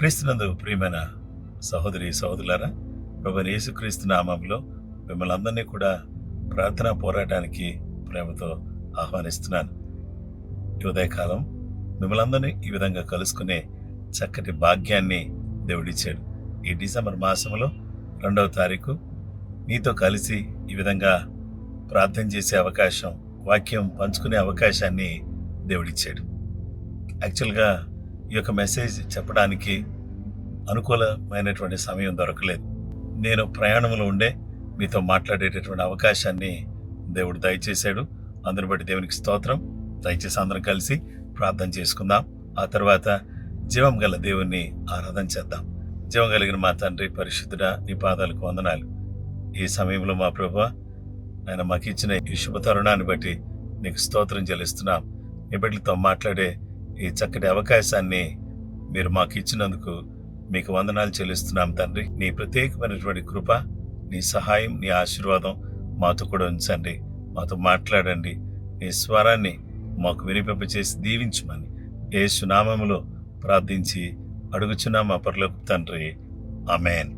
క్రీస్తునందు ప్రియమైన సహోదరి సహోదరులారా, ప్రభువైన యేసుక్రీస్తు నామములో మిమ్మల్ని అందరినీ కూడా ప్రార్థనా పోరాటానికి ప్రేమతో ఆహ్వానిస్తున్నాను. ఈ ఉదయకాలం మిమ్మల్ని అందరినీ ఈ విధంగా కలుసుకునే చక్కటి భాగ్యాన్ని దేవుడిచ్చాడు. ఈ డిసెంబర్ మాసంలో 2వ తారీఖు మీతో కలిసి ఈ విధంగా ప్రార్థన చేసే అవకాశం, వాక్యం పంచుకునే అవకాశాన్ని దేవుడిచ్చాడు. యాక్చువల్గా ఈ యొక్క మెసేజ్ చెప్పడానికి అనుకూలమైనటువంటి సమయం దొరకలేదు. నేను ప్రయాణంలో ఉండే మీతో మాట్లాడేటటువంటి అవకాశాన్ని దేవుడు దయచేశాడు. అందుని బట్టి దేవునికి స్తోత్రం. దయచేసి అందరం కలిసి ప్రార్థన చేసుకుందాం. ఆ తర్వాత జీవం గల దేవుణ్ణి ఆరాధన చేద్దాం. జీవం కలిగిన మా తండ్రి పరిశుద్ధుడా, నీ పాదాలకు వందనాలు. ఈ సమయంలో మా ప్రభువా, ఆయన మాకు ఇచ్చిన ఈ శుభ తరుణాన్ని బట్టి నీకు స్తోత్రం చెల్లిస్తున్నాం. నీ బిడ్డలతో మాట్లాడే ఈ చక్కటి అవకాశాన్ని మీరు మాకు ఇచ్చినందుకు మీకు వందనాలు చెల్లిస్తున్నాం తండ్రి. నీ ప్రత్యేకమైనటువంటి కృప, నీ సహాయం, నీ ఆశీర్వాదం మాతో కూడా ఉంచండి. మాతో మాట్లాడండి. నీ స్వరాన్ని మాకు వినిపింపచేసి దీవించమని యేసు నామములో ప్రార్థించి అడుగుచున్నాం మా పరలోక తండ్రి. ఆమేన్.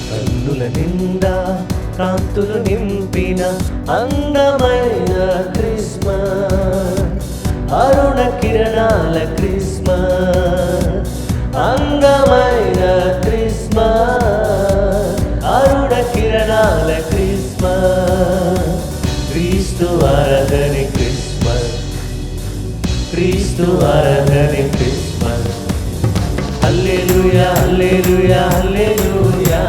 కన్నుల నిండా కాంతులు నింపిన అందమైన క్రిస్మస్, అరుణ కిరణాల క్రిస్మస్, అందమైన క్రిస్మస్, అరుణ కిరణాల క్రిస్మస్, క్రీస్తు ఆరాధని క్రిస్మస్, క్రీస్తు ఆరాధని క్రిస్మస్. హల్లెలూయా హల్లెలూయా హల్లెలూయా,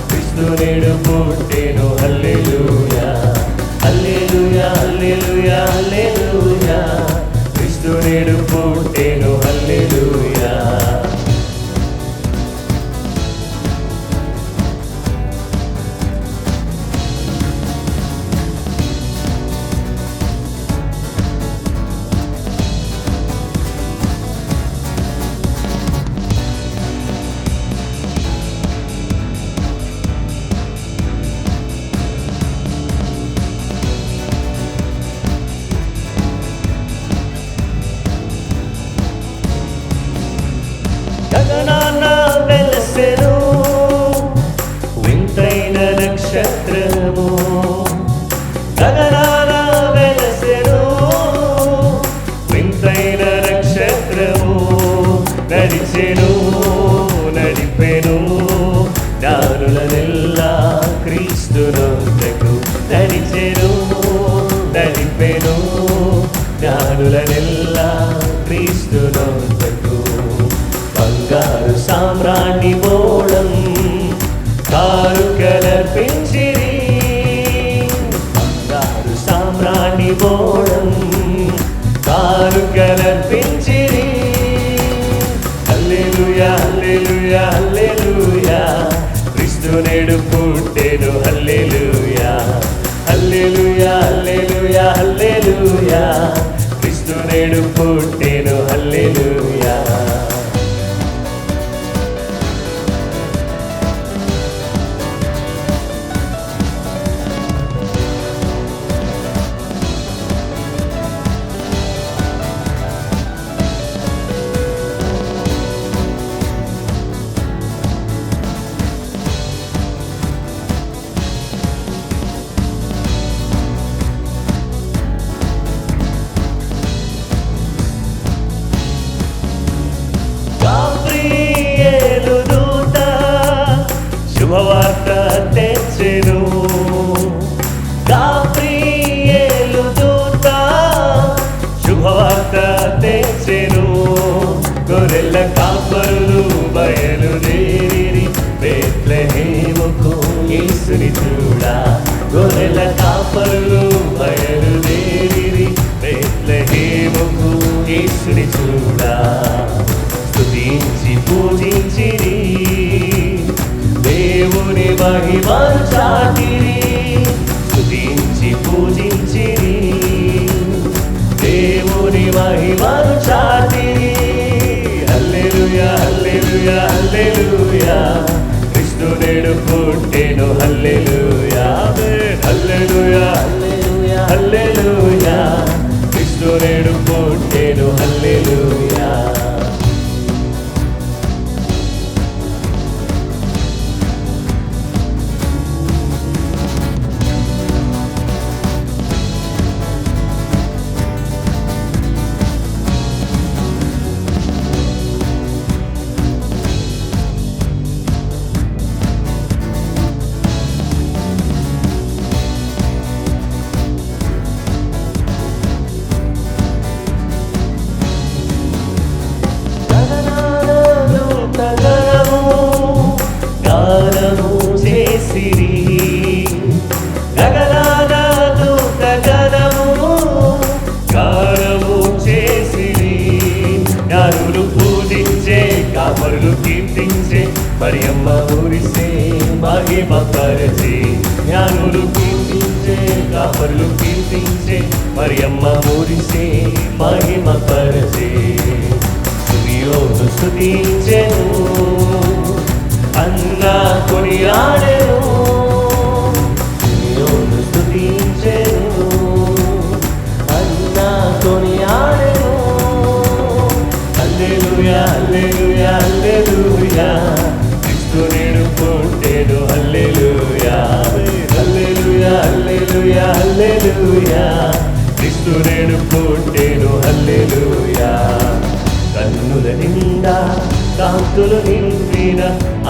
క్రీస్తు నేడు పుట్టెను. హల్లెలూయా హల్లెలూయా హల్లెలూయా హల్లెలూయా, క్రీస్తు నేడు పుట్టెను. హల్లెలూయా. గగనాన వెలసెను వింతైన నక్షత్రము, గగనాన వెలసెను వింతైన నక్షత్రము, నడిచెను నడిపెను దారులనెల్లా క్రీస్తునొద్దకు, నడిచెను నడిపెను దారులనెల్లా క్రీస్తునొద్దకు. బంగారు సామ్రాణి మోడం కారుకలర్పించిరి, బంగారు సామ్రాణి మోడం కారుకలర్పించిరి. హల్లెలూయా హల్లెలూయా హల్లెలూయా, క్రీస్తు నేడు పుట్టెను. హల్లెలూయా హల్లెలూయా హల్లెలూయా హల్లెలూయా, క్రీస్తు నేడు పుట్టెను. హల్లెలూయా. గాబ్రియేలు దూత శుభవార్త తెచ్చెను, గాబ్రియేలు దూత శుభవార్త తెచ్చెను. గొర్రెల కాపరులు బయలుదేరి బెత్లెహేముకు యేసుని చూడా, గొర్రెల కాపరులు బయలుదేరి బెత్లెహేముకు మహిమను చాటిరి. హల్లెలూయా హల్లెలూయా హల్లెలూయా క్రీస్తు నేడు పుట్టెను. హల్లెలూయా హల్లెలూయా హల్లెలూయా హల్లెలూయా క్రీస్తు నేడు పుట్టెను. హల్లెలూయా గానము చేసిరి. గగనాలు గగనము గానము చేసిరి. జ్ఞానులు పూజించే కాపరులు కీర్తించే మరియమ్మ మురిసే మహిమ పరచి. జ్ఞానులు కీర్తించే కాపరులు కీర్తించే మరియమ్మ మురిసే మహిమ పరచి. స్తుతియోను స్తుతించెను అన్నా కొనియాడెను. స్తుతియోను స్తుతించెను అన్నా కొనియాడెను. హల్లెలూయా హల్లెలూయా హల్లెలూయా క్రీస్తు నేడు పుట్టెను. హల్లెలూయా హల్లెలూయా హల్లెలూయా హల్లెలూయా క్రీస్తు నేడు పుట్టెను. హల్లెలూయా కన్నుల నిండా కాంతులు నింపిన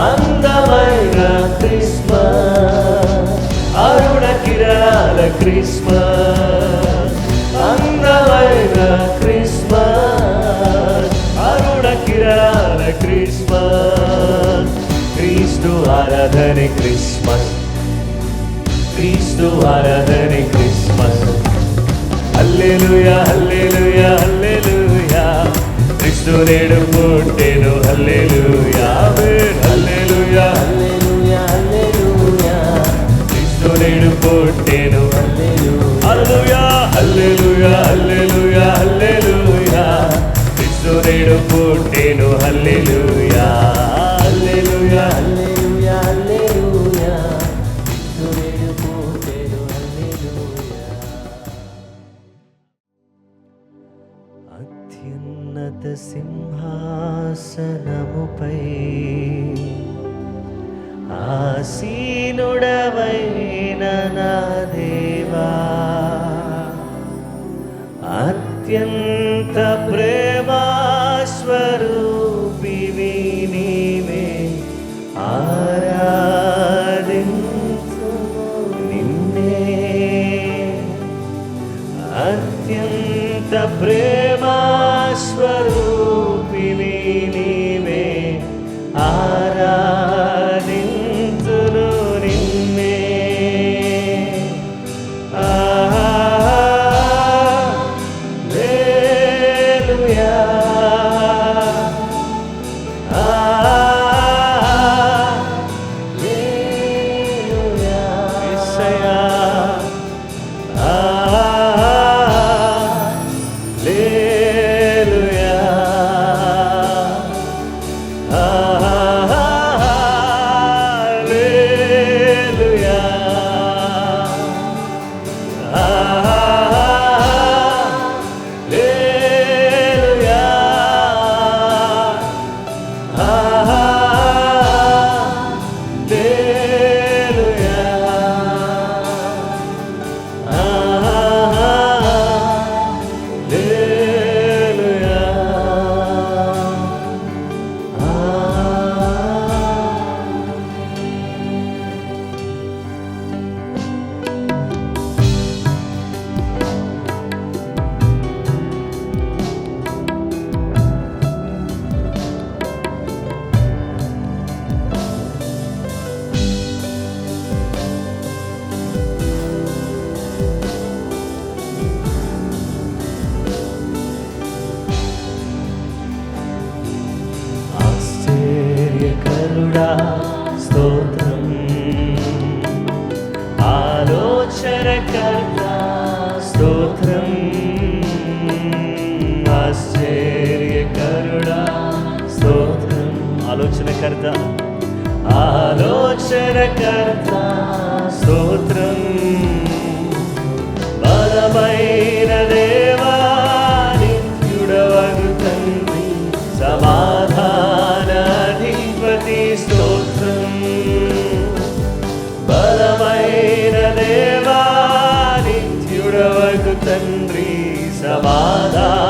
అందమైన క్రిస్మస్. అరుణ కిరణాల క్రిస్మస్. అందమైన క్రిస్మస్. అరుణ కిరణాల క్రిస్మస్. క్రీస్తు ఆరాధనే క్రిస్మస్. క్రీస్తు ఆరాధనే క్రిస్మస్. హల్లెలూయా హల్లెలూయా హల్లెలూయా క్రీస్తు నేడు పుట్టెను. హల్లెలూయా హల్లెలూయా హల్లెలూయా హల్లెలూయా క్రీస్తు నేడు పుట్టెను. హల్లెలూయా హల్లెలూయా హల్లెలూయా హల్లెలూయా క్రీస్తు నేడు పుట్టెను. హల్లెలూయా హల్లెలూయా హల్లెలూయా హల్లెలూయా క్రీస్తు నేడు పుట్టెను. హల్లెలూయా అత్యున్నత సింహాసనముపై ఆసీనుడవైన నా దేవా, అత్యంత ప్రేమాస్వరూపివి నీవే. ఆరాధింతుము నిన్నే. అత్యంత ప్రేమాస్వరూపివి నీవే. ఆరాధింతును నిన్నే. హల్లెలూయా హల్లెలూయా యేసయ్యా. హల్లెలూయా హల్లెలూయా హల్లెలూయా ఆశ్చర్యకరుడా స్తోత్రం. ఆలోచనకర్త స్తోత్రం. ఆలోచనకర్త స్తోత్రం. బలమైన దేవా నిత్యుడవగు తండ్రి సమాధానాధిపతి స్తోత్రం. బలమైన దేవా నిత్యుడవగు తండ్రి సమాధానాధిపతి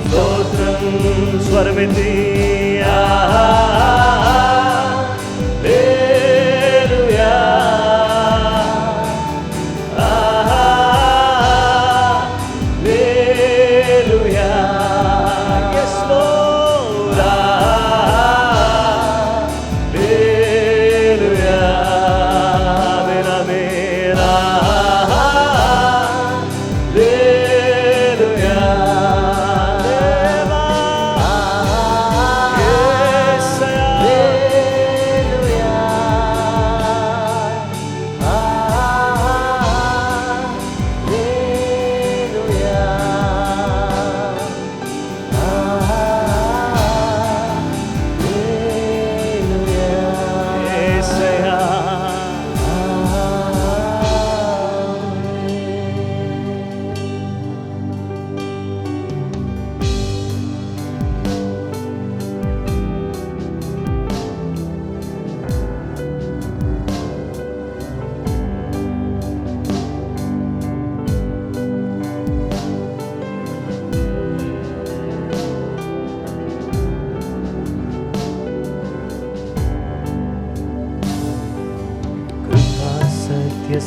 స్తోత్రం. స్వరమితి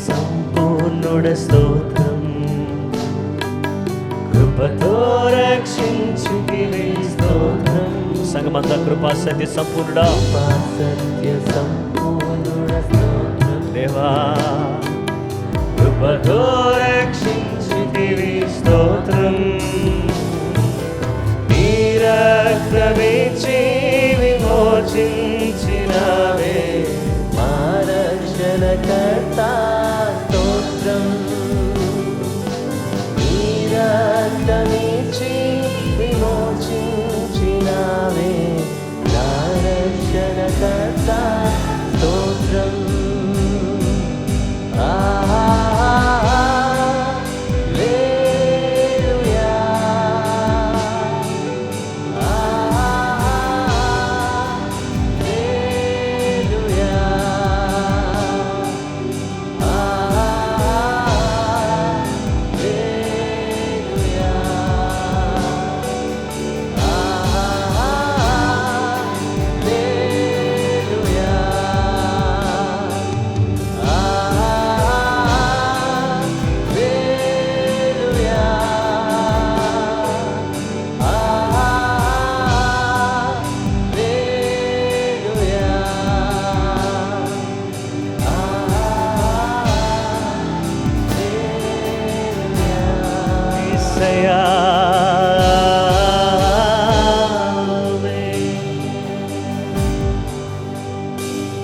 సంపూర్ణుడ స్తోత్రం. కృపతో రక్షించుకివే స్తోత్రం. సంగమంతా కృపా సత్య సంపూర్ణుడా, సత్య సంపూర్ణుడ స్తోత్రం. దేవా కృపతో రక్షించుకివే స్తోత్రం. నీ రక్తమిచ్చి విమోచించినవే మా రక్షణకర్త స్తోత్రం. నీ రక్తమిచ్చి విమోచించినవే నా రక్షణకర్త స్తోత్రం.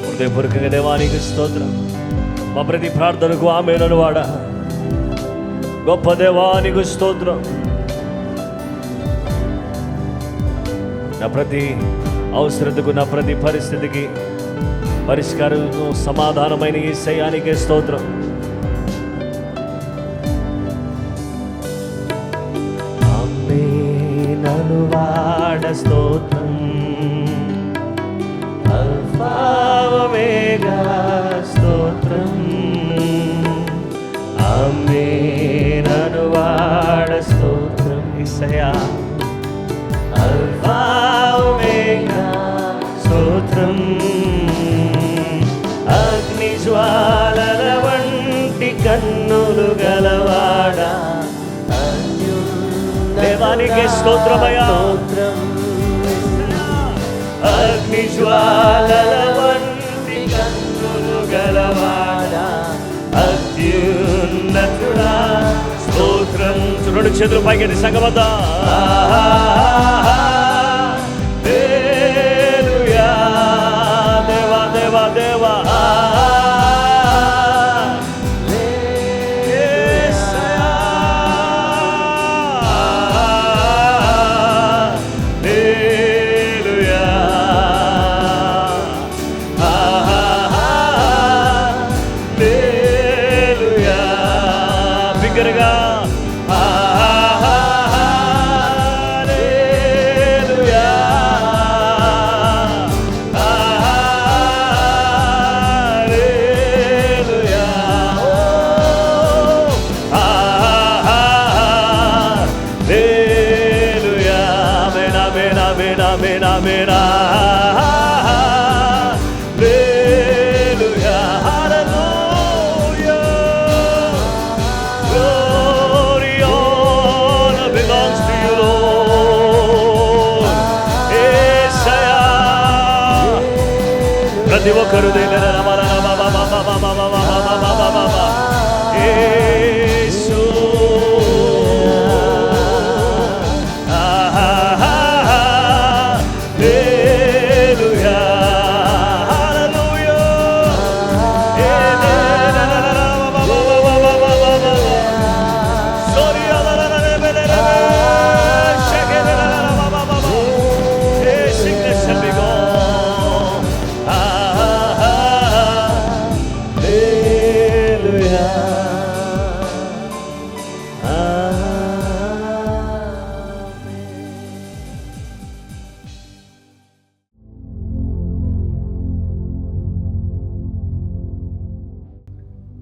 హృదయపూర్వకంగా దేవానికి స్తోత్రం. మా ప్రతి ప్రార్థనకు ఆమేనను వాడా గొప్ప దేవానికి స్తోత్రం. నా ప్రతి అవసరతకు, నా ప్రతి పరిస్థితికి పరిష్కారం సమాధానమైన ఈ యేసయ్యానికే స్తోత్రం. ఆమేనను వాడ స్తోత్రం. అల్ఫా ఒమేగా స్తోత్రం. ఆమేనను వాడ స్తోత్రం. యేసయ్యా అల్ఫా ఒమేగా స్తోత్రం. అగ్ని జ్వాలల వంటి కన్నులు గలవాడా దేవానికి స్తోత్రమయ్యా. అగ్ని జ్వాలల వంటి కన్నులు గలవాడా అత్యున్నతుడా స్తోత్రం. చూడండి చేతులు పైకి సంగమదా. హల్లెలూయా దేవా దేవా దేవా. ఆమేన్ ఆమేన్ ఆమేన్ హల్లెలూయా హల్లెలూయా glory honor belongs to you Lord యేసయ్యా ప్రతి ఒక్కరు దేవుని యేసు హల్లెలూయా హల్లెలూయా sickness shall be gone hallelujah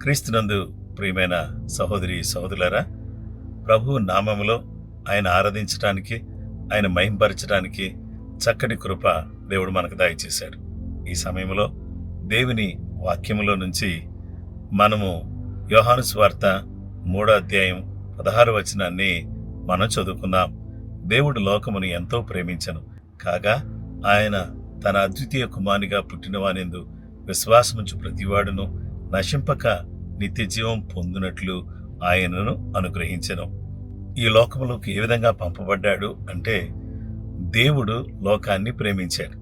క్రీస్తునందు ప్రియమైన సహోదరి సహోదరులారా, ప్రభువు నామములో ఆయన ఆరాధించడానికి, ఆయన మహింపరచడానికి చక్కటి కృప దేవుడు మనకు దయచేశాడు. ఈ సమయంలో దేవుని వాక్యములో నుంచి మనము యోహాను సువార్త 3వ అధ్యాయం 16వ వచనాన్ని మనం చదువుకుందాం. దేవుడు లోకమును ఎంతో ప్రేమించెను, కాగా ఆయన తన అద్వితీయ కుమారునిగా పుట్టినవానిందు విశ్వాసముంచు ప్రతివాడును నశింపక నిత్య జీవం పొందినట్లు ఆయనను అనుగ్రహించెను. ఈ లోకములోకి ఏ విధంగా పంపబడ్డాడు అంటే, దేవుడు లోకాన్ని ప్రేమించాడు,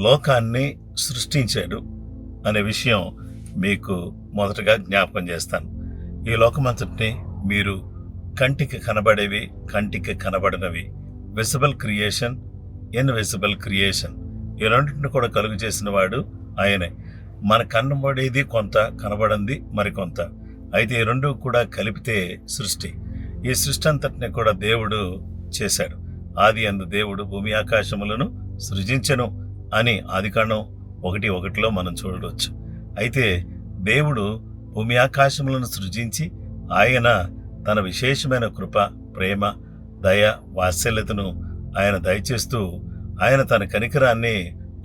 లోకాన్ని సృష్టించాడు అనే విషయం మీకు మొదటగా జ్ఞాపకం చేస్తాను. ఈ లోకమంతటిని మీరు కంటికి కనబడేవి, కంటికి కనబడినవి, విజిబుల్ క్రియేషన్, ఇన్విజిబుల్ క్రియేషన్, ఈ రెండింటిని కూడా కలుగు చేసిన వాడు ఆయనే. మన కనబడేది కొంత, కనబడింది మరికొంత, అయితే ఈ రెండు కూడా కలిపితే సృష్టి. ఈ సృష్టి అంతటిని కూడా దేవుడు చేశాడు. ఆది యందు దేవుడు భూమి ఆకాశములను సృజించెను అని ఆదికాండం 1:1 మనం చూడవచ్చు. అయితే దేవుడు భూమి ఆకాశములను సృజించి ఆయన తన విశేషమైన కృప, ప్రేమ, దయ, వాత్సల్యతను ఆయన దయచేస్తూ ఆయన తన కనికరాన్ని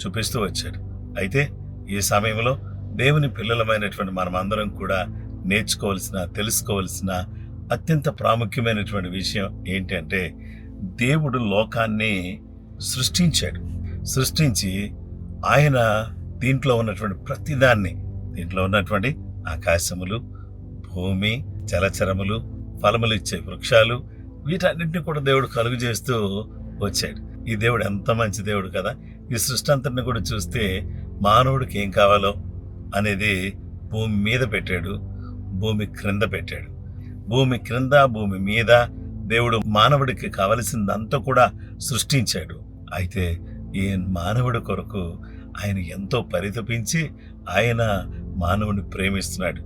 చూపిస్తూ వచ్చాడు. అయితే ఈ సమయంలో దేవుని పిల్లలమైనటువంటి మనమందరం కూడా నేర్చుకోవాల్సిన, తెలుసుకోవాల్సిన అత్యంత ప్రాముఖ్యమైనటువంటి విషయం ఏంటంటే, దేవుడు లోకాన్ని సృష్టించాడు. సృష్టించి ఆయన దీంట్లో ఉన్నటువంటి ప్రతిదాన్ని, దీంట్లో ఉన్నటువంటి ఆకాశములు, భూమి, జలచరములు, ఫలములు ఇచ్చే వృక్షాలు, వీటన్నింటినీ కూడా దేవుడు కలుగు చేస్తూ వచ్చాడు. ఈ దేవుడు ఎంత మంచి దేవుడు కదా. ఈ సృష్టి అంతటిని కూడా చూస్తే మానవుడికి ఏం కావాలో అనేది భూమి మీద పెట్టాడు, భూమి క్రింద పెట్టాడు. భూమి క్రింద, భూమి మీద దేవుడు మానవుడికి కావలసిందంతా కూడా సృష్టించాడు. అయితే ఈ మానవుడి కొరకు ఆయన ఎంతో పరితపించి ఆయన మానవుని ప్రేమిస్తున్నాడు.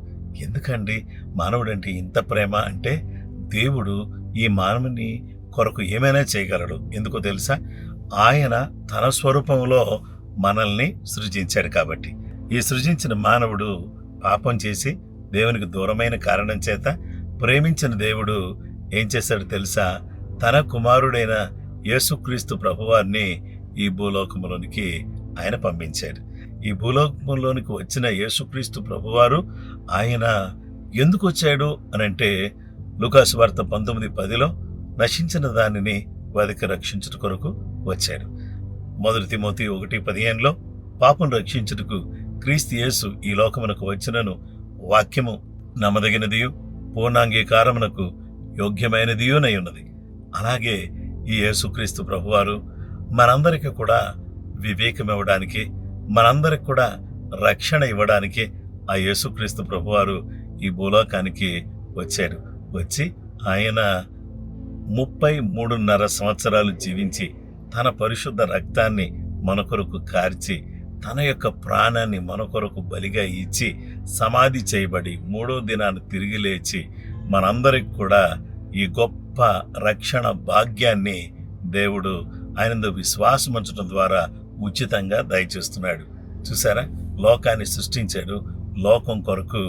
ఎందుకండి మానవుడు అంటే ఇంత ప్రేమ అంటే, దేవుడు ఈ మానవుని కొరకు ఏమైనా చేయగలడు. ఎందుకో తెలుసా? ఆయన తన స్వరూపంలో మనల్ని సృజించాడు కాబట్టి. ఈ సృజించిన మానవుడు పాపం చేసి దేవునికి దూరమైన కారణం చేత ప్రేమించిన దేవుడు ఏం చేశాడు తెలుసా? తన కుమారుడైన యేసుక్రీస్తు ప్రభువారిని ఈ భూలోకములోనికి ఆయన పంపించాడు. ఈ భూలోకంలోనికి వచ్చిన యేసుక్రీస్తు ప్రభువారు ఆయన ఎందుకు వచ్చాడు అనంటే, లూకాసు వార్త 19:10 నశించిన దానిని వారికి రక్షించుట కొరకు వచ్చాడు. 1 తిమోతి 1:15 పాపం రక్షించుటకు క్రీస్తు యేసు ఈ లోకమునకు వచ్చినను వాక్యము నమ్మదగినదియు పూర్ణాంగీకారమునకు యోగ్యమైనదియునై ఉన్నది. అలాగే ఈ యేసుక్రీస్తు ప్రభువారు మనందరికీ కూడా వివేకం ఇవ్వడానికి, మనందరికి కూడా రక్షణ ఇవ్వడానికి ఆ యేసుక్రీస్తు ప్రభువారు ఈ భూలోకానికి వచ్చాడు. వచ్చి ఆయన 33.5 సంవత్సరాలు జీవించి తన పరిశుద్ధ రక్తాన్ని మన కొరకు కార్చి తన యొక్క ప్రాణాన్ని మన కొరకు బలిగా ఇచ్చి సమాధి చేయబడి 3వ దినాన్ని తిరిగి లేచి మనందరికి కూడా ఈ గొప్ప రక్షణ భాగ్యాన్ని దేవుడు ఆయనందు విశ్వాసం ఉంచడం ద్వారా ఉచితంగా దయచేస్తున్నాడు. చూసారా? లోకాన్ని సృష్టించాడు. లోకం కొరకు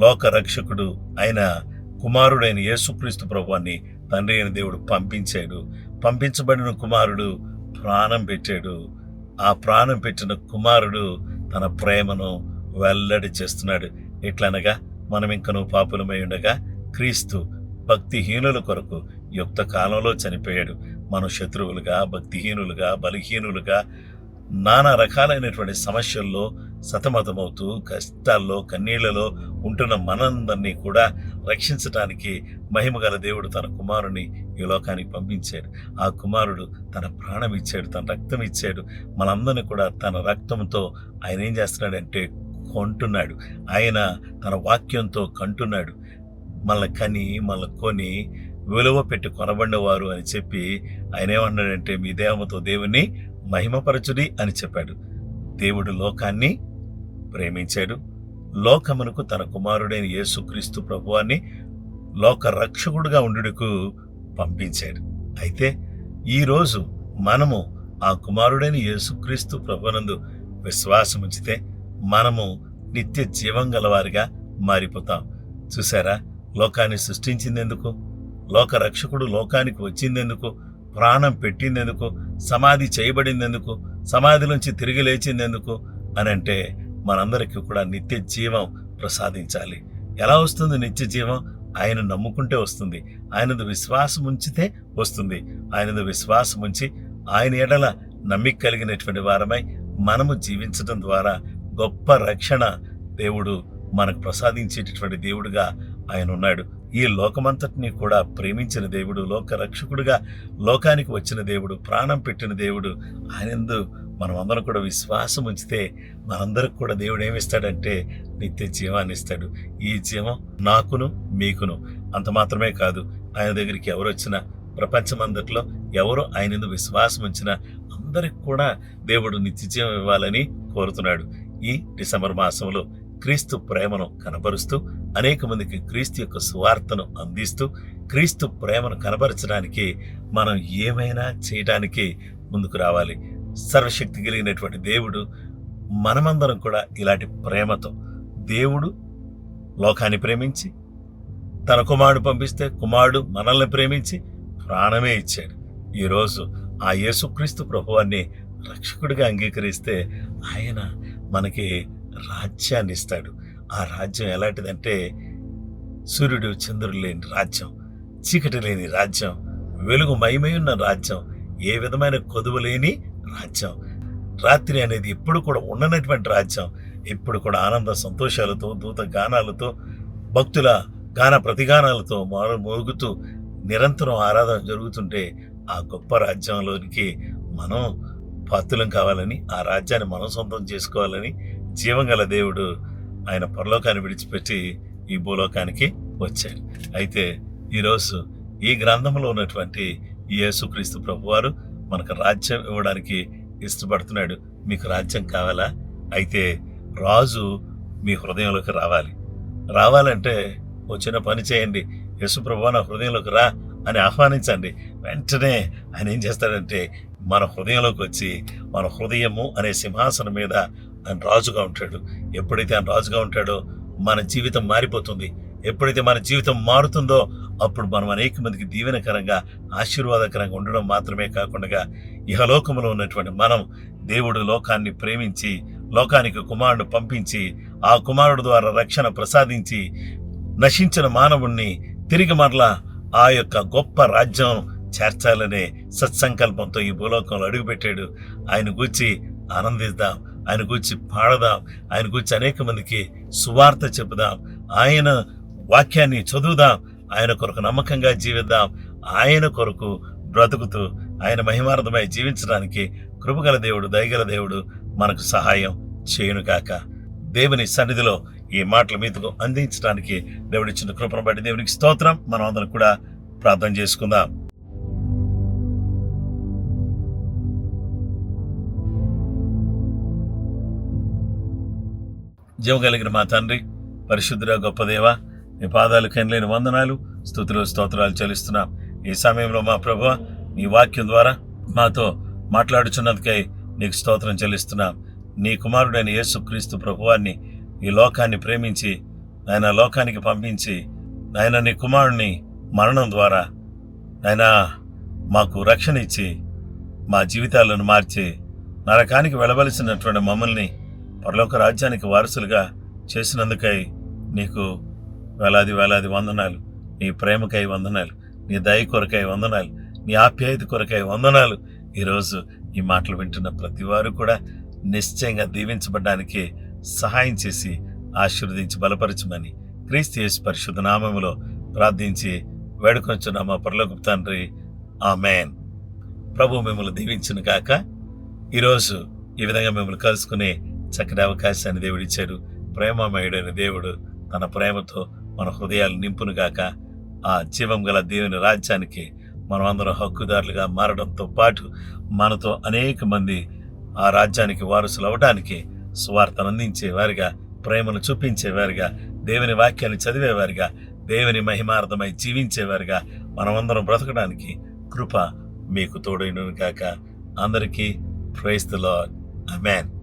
లోక రక్షకుడు ఆయన కుమారుడైన యేసుక్రీస్తు ప్రభువాన్ని తండ్రి అయిన దేవుడు పంపించాడు. పంపించబడిన కుమారుడు ప్రాణం పెట్టాడు. ఆ ప్రాణం పెట్టిన కుమారుడు తన ప్రేమను వెల్లడి చేస్తున్నాడు. ఎట్లనగా మనం ఇంకనూ పాపులమై ఉండగా క్రీస్తు భక్తిహీనుల కొరకు యుక్త కాలంలో చనిపోయాడు. మనం శత్రువులుగా, భక్తిహీనులుగా, బలహీనులుగా, నానా రకాలైనటువంటి సమస్యల్లో సతమతమవుతూ కష్టాల్లో కన్నీళ్లలో ఉంటున్న మనందరినీ కూడా రక్షించటానికి మహిమగల దేవుడు తన కుమారుని ఈ లోకానికి పంపించాడు. ఆ కుమారుడు తన ప్రాణం ఇచ్చాడు, తన రక్తం ఇచ్చాడు. మనందరినీ కూడా తన రక్తంతో ఆయన ఏం చేస్తున్నాడంటే కొంటున్నాడు. ఆయన తన వాక్యంతో కంటున్నాడు. మనల్ని కని మనల్ని కొని విలువ పెట్టి కొనబడినవారు అని చెప్పి ఆయన ఏమన్నాడంటే మీ దేవముతో దేవుణ్ణి మహిమపరచుడి అని చెప్పాడు. దేవుడు లోకాన్ని ప్రేమించాడు. లోకమునకు తన కుమారుడైన యేసుక్రీస్తు ప్రభువాన్ని లోక రక్షకుడుగా ఉండుటకు పంపించాడు. అయితే ఈరోజు మనము ఆ కుమారుడైన యేసుక్రీస్తు ప్రభునందు విశ్వాసం ఉంచితే మనము నిత్య జీవం గలవారిగా మారిపోతాం. చూసారా, లోకాన్ని సృష్టించిందెందుకు? లోక రక్షకుడు లోకానికి వచ్చిందెందుకు? ప్రాణం పెట్టిందెందుకు? సమాధి చేయబడిందెందుకు? సమాధి నుంచి తిరిగి లేచిందెందుకు అని అంటే మనందరికీ కూడా నిత్య జీవం ప్రసాదించాలి. ఎలా వస్తుంది నిత్య జీవం? ఆయన నమ్ముకుంటే వస్తుంది. ఆయనది విశ్వాసం ఉంచితే వస్తుంది. ఆయనది విశ్వాసం ఉంచి ఆయన ఎడల నమ్మిక కలిగినటువంటి వారమై మనము జీవించడం ద్వారా గొప్ప రక్షణ దేవుడు మనకు ప్రసాదించేటటువంటి దేవుడుగా ఆయన ఉన్నాడు. ఈ లోకమంతటినీ కూడా ప్రేమించిన దేవుడు, లోక రక్షకుడుగా లోకానికి వచ్చిన దేవుడు, ప్రాణం పెట్టిన దేవుడు. ఆయనందు మనం అందరం కూడా విశ్వాసం ఉంచితే మనందరికి కూడా దేవుడు ఏమిస్తాడంటే నిత్య జీవాన్ని ఇస్తాడు. ఈ జీవం నాకును మీకును. అంత మాత్రమే కాదు, ఆయన దగ్గరికి ఎవరు వచ్చినా, ప్రపంచమంతట్లో ఎవరు ఆయనందు విశ్వాసం ఉంచినా అందరికి కూడా దేవుడు నిత్య జీవం ఇవ్వాలని కోరుతున్నాడు. ఈ డిసెంబర్ మాసంలో క్రీస్తు ప్రేమను కనబరుస్తూ అనేక మందికి క్రీస్తు యొక్క సువార్తను అందిస్తూ క్రీస్తు ప్రేమను కనబరచడానికి మనం ఏమైనా చేయడానికి ముందుకు రావాలి. సర్వశక్తి కలిగినటువంటి దేవుడు మనమందరం కూడా ఇలాంటి ప్రేమతో, దేవుడు లోకాన్ని ప్రేమించి తన కుమారుడు పంపిస్తే కుమారుడు మనల్ని ప్రేమించి ప్రాణమే ఇచ్చాడు. ఈరోజు ఆ యేసుక్రీస్తు ప్రభువాన్ని రక్షకుడిగా అంగీకరిస్తే ఆయన మనకి రాజ్యాన్ని ఇస్తాడు. ఆ రాజ్యం ఎలాంటిదంటే సూర్యుడు చంద్రుడు లేని రాజ్యం, చీకటి లేని రాజ్యం, వెలుగు మహిమయున్న రాజ్యం, ఏ విధమైన కొదువు లేని రాజ్యం, రాత్రి అనేది ఎప్పుడు కూడా ఉండనటువంటి రాజ్యం, ఎప్పుడు కూడా ఆనంద సంతోషాలతో, దూత గానాలతో, భక్తుల గాన ప్రతిగానాలతో మోగుతూ నిరంతరం ఆరాధన జరుగుతుంటే ఆ గొప్ప రాజ్యంలోనికి మనం పాత్రులం కావాలని, ఆ రాజ్యాన్ని మనం సొంతం చేసుకోవాలని జీవంగల దేవుడు ఆయన పరలోకాన్ని విడిచిపెట్టి ఈ భూలోకానికి వచ్చాడు. అయితే ఈరోజు ఈ గ్రంథంలో ఉన్నటువంటి ఈ యేసుక్రీస్తు ప్రభువారు మనకు రాజ్యం ఇవ్వడానికి ఇష్టపడుతున్నాడు. మీకు రాజ్యం కావాలా? అయితే రాజు మీ హృదయంలోకి రావాలంటే వచ్చిన పని చేయండి. యేసు ప్రభువా నా హృదయంలోకి రా అని ఆహ్వానించండి. వెంటనే ఆయన ఏం చేస్తాడంటే మన హృదయంలోకి వచ్చి మన హృదయము అనే సింహాసనం మీద ఆయన రాజుగా ఉంటాడు. ఎప్పుడైతే ఆయన రాజుగా ఉంటాడో మన జీవితం మారిపోతుంది. ఎప్పుడైతే మన జీవితం మారుతుందో అప్పుడు మనం అనేక మందికి దీవెనకరంగా, ఆశీర్వాదకరంగా ఉండడం మాత్రమే కాకుండా ఇహలోకములో ఉన్నటువంటి మనం దేవుడు లోకాన్ని ప్రేమించి లోకానికి కుమారుడు పంపించి ఆ కుమారుడు ద్వారా రక్షణ ప్రసాదించి నశించిన మానవుణ్ణి తిరిగి మరలా ఆ యొక్క గొప్ప రాజ్యం చేర్చాలనే సత్సంకల్పంతో ఈ భూలోకంలో అడుగుపెట్టాడు. ఆయన గూర్చి ఆనందిద్దాం, ఆయన గూర్చి పాడదాం, ఆయన గూర్చి అనేక మందికి సువార్త చెప్పుదాం, ఆయన వాక్యాన్ని చదువుదాం, ఆయన కొరకు నమ్మకంగా జీవిద్దాం, ఆయన కొరకు బ్రతుకుతూ ఆయన మహిమార్థమై జీవించడానికి కృపగల దేవుడు, దయగల దేవుడు మనకు సహాయం చేయునుగాక. దేవుని సన్నిధిలో ఈ మాటలు మీతో అందించడానికి దేవుడిచ్చిన కృపను బట్టి దేవునికి స్తోత్రం. మనం అందరం కూడా ప్రార్థన చేసుకుందాం. జీవం కలిగిన మా తండ్రి, పరిశుద్ధుడ గొప్ప దేవ, నీ పాదాలు కనలేని వందనాలు, స్తుతులు స్తోత్రాలు చెల్లిస్తున్నాం. ఈ సమయంలో మా ప్రభువా నీ వాక్యం ద్వారా మాతో మాట్లాడుచున్నందుకై నీకు స్తోత్రం చెల్లిస్తున్నాం. నీ కుమారుడైన యేసుక్రీస్తు ప్రభువాన్ని ఈ లోకాన్ని ప్రేమించి ఆయన లోకానికి పంపించి ఆయన నీ కుమారుడిని మరణం ద్వారా ఆయన మాకు రక్షణ ఇచ్చి మా జీవితాలను మార్చి నరకానికి వెళ్ళవలసినటువంటి మమ్మల్ని పరలోక రాజ్యానికి వారసులుగా చేసినందుకై నీకు వేలాది వేలాది వందనాలు. నీ ప్రేమకై వందనాలు, నీ దయ కొరకై వందనాలు, నీ ఆప్యాయత కొరకై వందనాలు. ఈరోజు ఈ మాటలు వింటున్న ప్రతి వారు కూడా నిశ్చయంగా దీవించబడడానికి సహాయం చేసి ఆశీర్వదించి బలపరచమని క్రీస్తు యేసు పరిశుద్ధ నామములో ప్రార్థించి వేడుకొంచున్నాం మా పరలోకపు తండ్రి. ఆమేన్. ప్రభు మిమ్మల్ని దీవించును గాక. ఈరోజు ఈ విధంగా మిమ్మల్ని కలుసుకునే చక్కటి అవకాశాన్ని దేవుడిచ్చాడు. ప్రేమమయుడైన దేవుడు తన ప్రేమతో మన హృదయాలు నింపును గాక. ఆ జీవం గల దేవుని రాజ్యానికి మనం అందరం హక్కుదారులుగా మారడంతో పాటు మనతో అనేక మంది ఆ రాజ్యానికి వారసులు అవడానికి సువార్తను అందించేవారిగా, ప్రేమను చూపించేవారిగా, దేవుని వాక్యాన్ని చదివేవారిగా, దేవుని మహిమార్థమై జీవించేవారిగా మనమందరం బ్రతకడానికి కృప మీకు తోడైనను గాక. అందరికీ ప్రైజ్ ది లార్డ్. ఆమేన్.